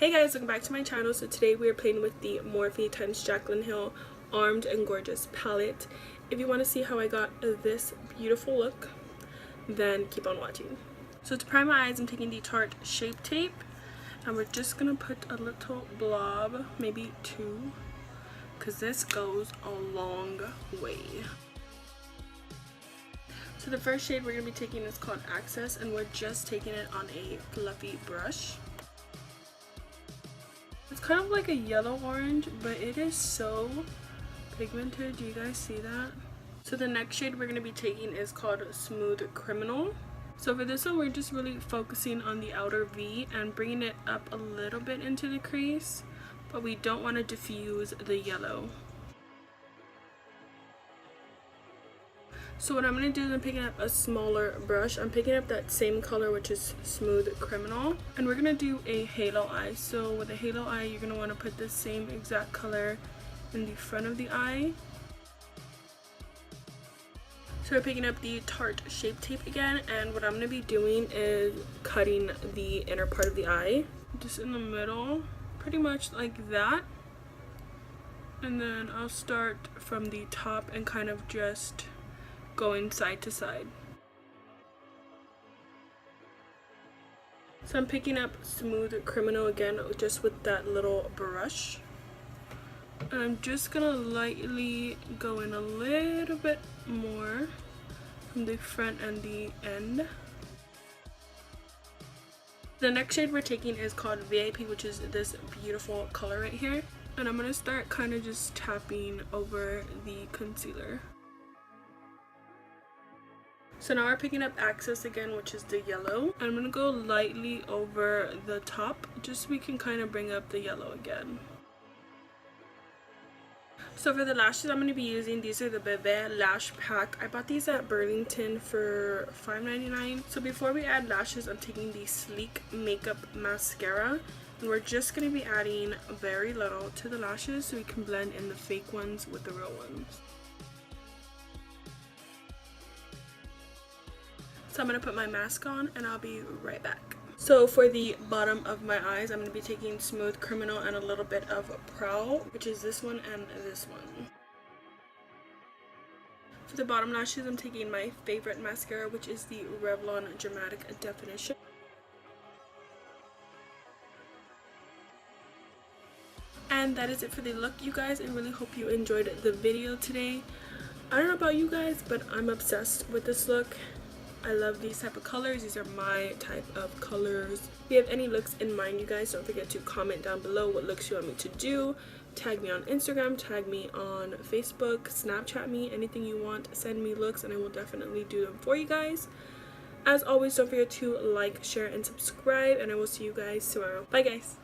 Hey guys, welcome back to my channel. So today we are playing with the Morphe x Jaclyn Hill Armed and Gorgeous palette. If you want to see how I got this beautiful look, then keep on watching. So to prime my eyes, I'm taking the Tarte Shape Tape, and we're just gonna put a little blob, maybe two, because this goes a long way. So the first shade we're gonna be taking is called Access, and we're just taking it on a fluffy brush. It's kind of like a yellow orange, but it is so pigmented. Do you guys see that? So the next shade we're going to be taking is called Smooth Criminal. So for this one, we're just really focusing on the outer V and bringing it up a little bit into the crease, but we don't want to diffuse the yellow. So what I'm going to do is I'm picking up a smaller brush. I'm picking up that same color, which is Smooth Criminal. And we're going to do a halo eye. So with a halo eye, you're going to want to put the same exact color in the front of the eye. So we're picking up the Tarte Shape Tape again. And what I'm going to be doing is cutting the inner part of the eye. Just in the middle, pretty much like that. And then I'll start from the top and kind of just going side to side. So I'm picking up Smooth Criminal again, just with that little brush, and I'm just gonna lightly go in a little bit more from the front and the end. The next shade we're taking is called VIP, which is this beautiful color right here, and I'm gonna start kind of just tapping over the concealer. So now we're picking up Access again, which is the yellow. I'm going to go lightly over the top, just so we can kind of bring up the yellow again. So for the lashes, I'm going to be using, these are the Bebe Lash Pack. I bought these at Burlington for $5.99. So before we add lashes, I'm taking the Sleek Makeup Mascara. And we're just going to be adding very little to the lashes so we can blend in the fake ones with the real ones. So I'm going to put my mask on and I'll be right back. So for the bottom of my eyes, I'm going to be taking Smooth Criminal and a little bit of Prowl, which is this one and this one. For the bottom lashes, I'm taking my favorite mascara, which is the Revlon Dramatic Definition. And that is it for the look, you guys. I really hope you enjoyed the video today. I don't know about you guys, but I'm obsessed with this look. I love these type of colors. These are my type of colors. If you have any looks in mind, you guys, don't forget to comment down below what looks you want me to do. Tag me on Instagram, tag me on Facebook, Snapchat me, anything you want. Send me looks and I will definitely do them for you guys. As always, don't forget to like, share, and subscribe, and I will see you guys tomorrow. Bye guys.